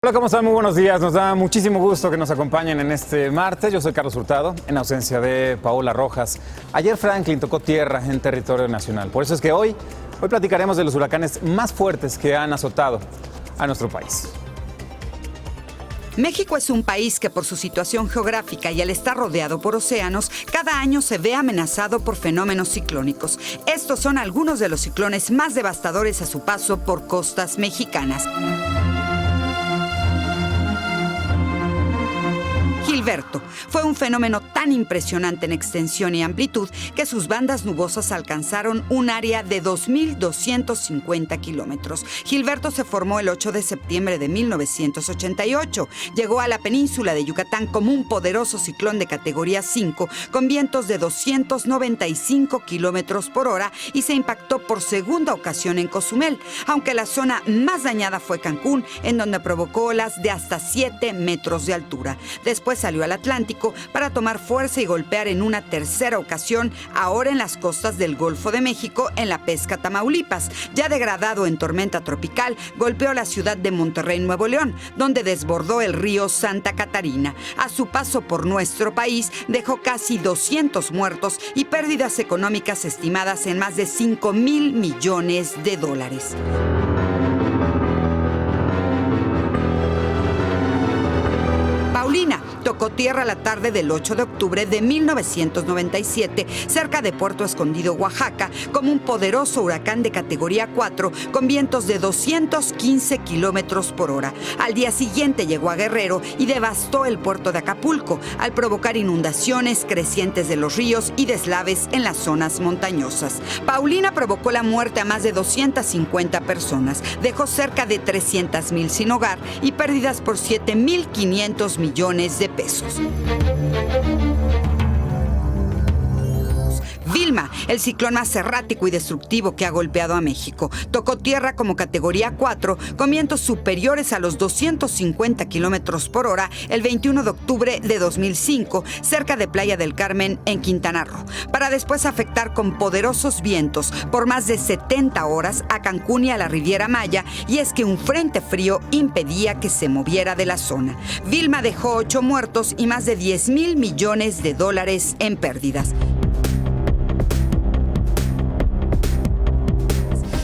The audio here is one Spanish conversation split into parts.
Hola, ¿cómo están? Muy buenos días. Nos da muchísimo gusto que nos acompañen en este martes. Yo soy Carlos Hurtado, en ausencia de Paola Rojas. Ayer Franklin tocó tierra en territorio nacional. Por eso es que hoy platicaremos de los huracanes más fuertes que han azotado a nuestro país. México es un país que por su situación geográfica y al estar rodeado por océanos, cada año se ve amenazado por fenómenos ciclónicos. Estos son algunos de los ciclones más devastadores a su paso por costas mexicanas. Gilberto fue un fenómeno tan impresionante en extensión y amplitud que sus bandas nubosas alcanzaron un área de 2.250 kilómetros. Gilberto se formó el 8 de septiembre de 1988. Llegó a la península de Yucatán como un poderoso ciclón de categoría 5 con vientos de 295 kilómetros por hora y se impactó por segunda ocasión en Cozumel, aunque la zona más dañada fue Cancún, en donde provocó olas de hasta 7 metros de altura. Después salió al Atlántico para tomar fuerza y golpear en una tercera ocasión, ahora en las costas del Golfo de México, en la Pesca, Tamaulipas. Ya degradado en tormenta tropical, golpeó la ciudad de Monterrey, Nuevo León, donde desbordó el río Santa Catarina. A su paso por nuestro país, dejó casi 200 muertos y pérdidas económicas estimadas en más de $5,000 millones. Paulina tocó tierra la tarde del 8 de octubre de 1997, cerca de Puerto Escondido, Oaxaca, como un poderoso huracán de categoría 4 con vientos de 215 kilómetros por hora. Al día siguiente llegó a Guerrero y devastó el puerto de Acapulco, al provocar inundaciones, crecientes de los ríos y deslaves en las zonas montañosas. Paulina provocó la muerte a más de 250 personas, dejó cerca de 300,000 sin hogar y pérdidas por 7,500 millones de pesos. Vilma, el ciclón más errático y destructivo que ha golpeado a México, tocó tierra como categoría 4 con vientos superiores a los 250 kilómetros por hora el 21 de octubre de 2005, cerca de Playa del Carmen, en Quintana Roo, para después afectar con poderosos vientos por más de 70 horas a Cancún y a la Riviera Maya, y es que un frente frío impedía que se moviera de la zona. Vilma dejó 8 muertos y más de $10,000 millones en pérdidas.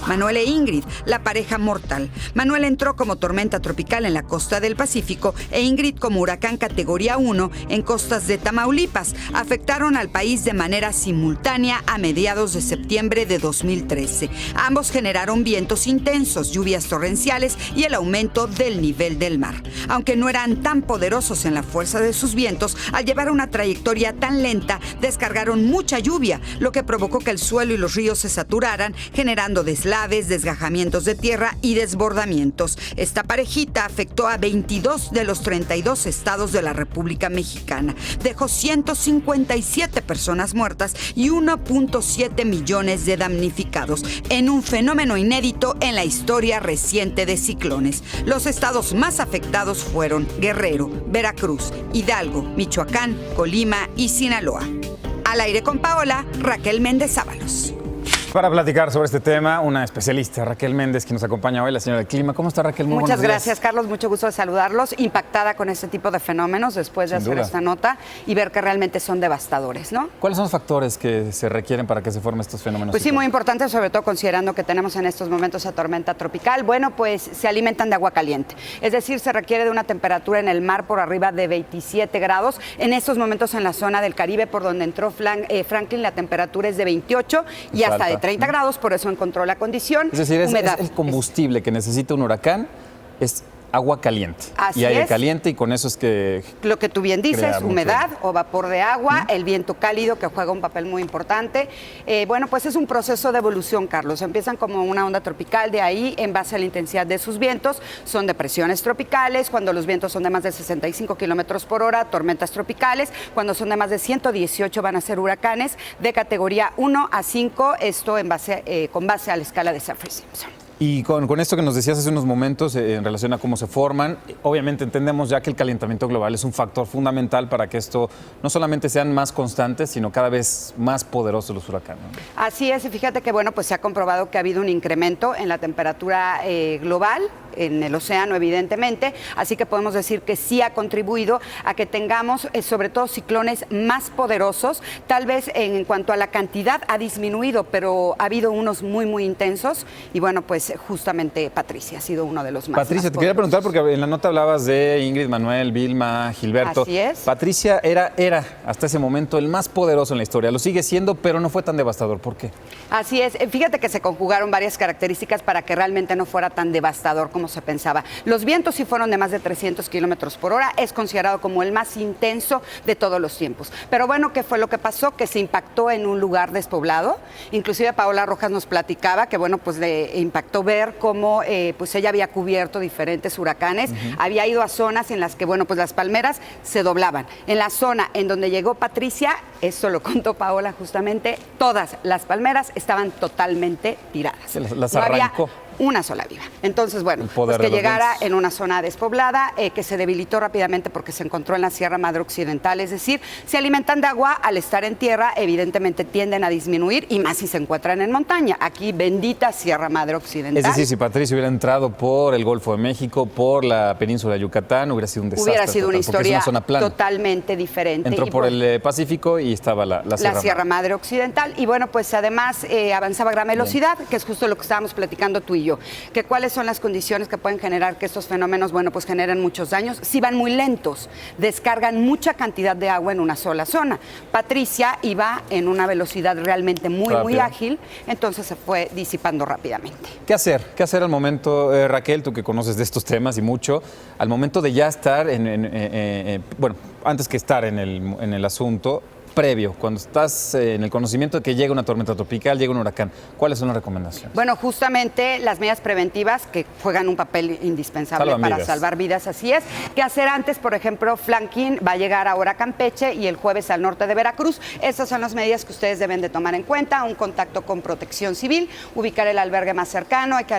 Manuel e Ingrid, la pareja mortal. Manuel entró como tormenta tropical en la costa del Pacífico e Ingrid como huracán categoría 1 en costas de Tamaulipas. Afectaron al país de manera simultánea a mediados de septiembre de 2013. Ambos generaron vientos intensos, lluvias torrenciales y el aumento del nivel del mar. Aunque no eran tan poderosos en la fuerza de sus vientos, al llevar una trayectoria tan lenta, descargaron mucha lluvia, lo que provocó que el suelo y los ríos se saturaran, generando deslaves, desgajamientos de tierra y desbordamientos. Esta parejita afectó a 22 de los 32 estados de la República Mexicana. Dejó 157 personas muertas y 1.7 millones de damnificados, en un fenómeno inédito en la historia reciente de ciclones. Los estados más afectados fueron Guerrero, Veracruz, Hidalgo, Michoacán, Colima y Sinaloa. Al aire con Paola, Raquel Méndez Ábalos. Para platicar sobre este tema, una especialista, Raquel Méndez, que nos acompaña hoy, la señora del clima. ¿Cómo está, Raquel? Muy Muchas buenos días. gracias, Carlos. Mucho gusto de saludarlos. Impactada con este tipo de fenómenos después de hacer esta nota y ver que realmente son devastadores, ¿no? ¿Cuáles son los factores que se requieren para que se formen estos fenómenos? Pues sí, muy importante, sobre todo considerando que tenemos en estos momentos a tormenta tropical. Bueno, pues se alimentan de agua caliente. Es decir, se requiere de una temperatura en el mar por arriba de 27 grados. En estos momentos en la zona del Caribe, por donde entró Franklin, la temperatura es de 28 y hasta de 30 grados, por eso encontró la condición. Es decir, humedad. es el combustible que necesita un huracán, es agua caliente. Así y aire es. caliente, y con eso es que... Lo que tú bien dices, humedad o vapor de agua, el viento cálido que juega un papel muy importante. Bueno, pues es un proceso de evolución, Carlos. Empiezan como una onda tropical, de ahí, en base a la intensidad de sus vientos, son depresiones tropicales, cuando los vientos son de más de 65 kilómetros por hora, tormentas tropicales, cuando son de más de 118 van a ser huracanes de categoría 1 a 5, esto con base a la escala de Saffir-Simpson. Y con esto que nos decías hace unos momentos en relación a cómo se forman, obviamente entendemos ya que el calentamiento global es un factor fundamental para que esto no solamente sean más constantes, sino cada vez más poderosos los huracanes. Así es, y fíjate que bueno, pues se ha comprobado que ha habido un incremento en la temperatura global en el océano, evidentemente, así que podemos decir que sí ha contribuido a que tengamos sobre todo ciclones más poderosos. Tal vez en cuanto a la cantidad ha disminuido, pero ha habido unos muy, muy intensos y bueno, pues justamente Patricia ha sido uno de los más Patricia, más te quería preguntar poderosos. porque en la nota hablabas de Ingrid, Manuel, Vilma, Gilberto. Así es. Patricia era hasta ese momento el más poderoso en la historia. Lo sigue siendo, pero no fue tan devastador. ¿Por qué? Así es. Fíjate que se conjugaron varias características para que realmente no fuera tan devastador como se pensaba. Los vientos sí fueron de más de 300 kilómetros por hora. Es considerado como el más intenso de todos los tiempos. Pero bueno, ¿qué fue lo que pasó? Que se impactó en un lugar despoblado. Inclusive Paola Rojas nos platicaba que bueno, pues le impactó ver cómo pues ella había cubierto diferentes huracanes. Había ido a zonas en las que bueno, pues las palmeras se doblaban. En la zona en donde llegó Patricia, esto lo contó Paola justamente, todas las palmeras estaban totalmente tiradas. Las no había arrancó. una sola viva. Entonces, bueno, El poder pues que de los llegara vientos. en una zona despoblada, que se debilitó rápidamente porque se encontró en la Sierra Madre Occidental, es decir, se alimentan de agua, al estar en tierra, evidentemente tienden a disminuir y más si se encuentran en montaña. Aquí, bendita Sierra Madre Occidental. Es decir, si Patricia hubiera entrado por el Golfo de México, por la península de Yucatán, hubiera sido un desastre. Hubiera sido una total, porque es historia una zona plana. totalmente diferente. Entró Y por pues, el Pacífico y estaba la Sierra Madre Occidental. Y bueno, pues además avanzaba a gran velocidad, que es justo lo que estábamos platicando tú y yo. Que cuáles son las condiciones que pueden generar que estos fenómenos, bueno, pues generen muchos daños. Si van muy lentos, descargan mucha cantidad de agua en una sola zona. Patricia iba en una velocidad realmente muy Rápida. ágil, entonces se fue disipando rápidamente. ¿Qué hacer? ¿Qué hacer al momento, Raquel, tú que conoces de estos temas y mucho, al momento de ya estar bueno, antes que estar en el asunto, previo, cuando estás en el conocimiento de que llega una tormenta tropical, llega un huracán, ¿cuáles son las recomendaciones? Bueno, justamente las medidas preventivas que juegan un papel indispensable Salvan para vidas. salvar vidas, así es. ¿Qué hacer antes? Por ejemplo, Flanquín va a llegar ahora a Campeche y el jueves al norte de Veracruz. Estas son las medidas que ustedes deben de tomar en cuenta. Un contacto con Protección Civil, ubicar el albergue más cercano, hay que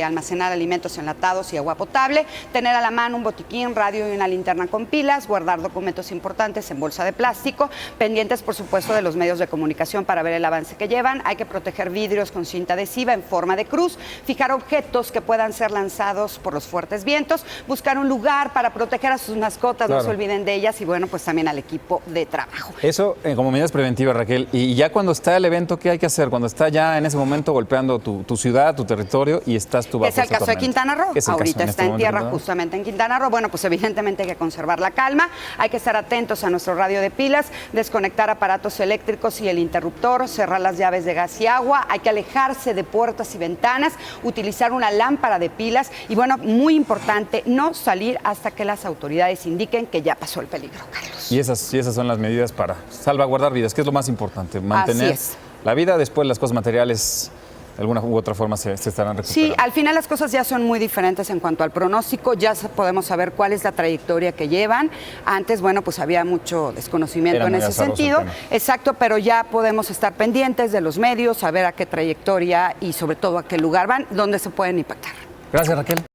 almacenar alimentos enlatados y agua potable, tener a la mano un botiquín, radio y una linterna con pilas, guardar documentos importantes en bolsa de plástico, pendientes, por supuesto, de los medios de comunicación para ver el avance que llevan. Hay que proteger vidrios con cinta adhesiva en forma de cruz, fijar objetos que puedan ser lanzados por los fuertes vientos, buscar un lugar para proteger a sus mascotas, Claro. no se olviden de ellas y bueno, pues también al equipo de trabajo. Eso como medidas preventivas, Raquel. Y ya cuando está el evento, ¿qué hay que hacer? Cuando está ya en ese momento golpeando tu ciudad, tu territorio y estás tú bajo Es el esta caso de tormenta. Quintana Roo. ¿Qué es el Ahorita caso está este en momento, tierra, verdad? justamente en Quintana Roo. Bueno, pues evidentemente hay que conservar la calma, hay que estar atentos a nuestro radio de pilas, desconectar aparatos eléctricos y el interruptor, cerrar las llaves de gas y agua, hay que alejarse de puertas y ventanas, utilizar una lámpara de pilas y bueno, muy importante, no salir hasta que las autoridades indiquen que ya pasó el peligro, Carlos. Y esas son las medidas para salvaguardar vidas, que es lo más importante, mantener es. la vida, después las cosas materiales de alguna u otra forma se estarán recuperando. Sí, al final las cosas ya son muy diferentes en cuanto al pronóstico, ya podemos saber cuál es la trayectoria que llevan. Antes, bueno, pues había mucho desconocimiento Era en muy ese azaroso el sentido. tema. Exacto, pero ya podemos estar pendientes de los medios, saber a qué trayectoria y sobre todo a qué lugar van, dónde se pueden impactar. Gracias, Raquel.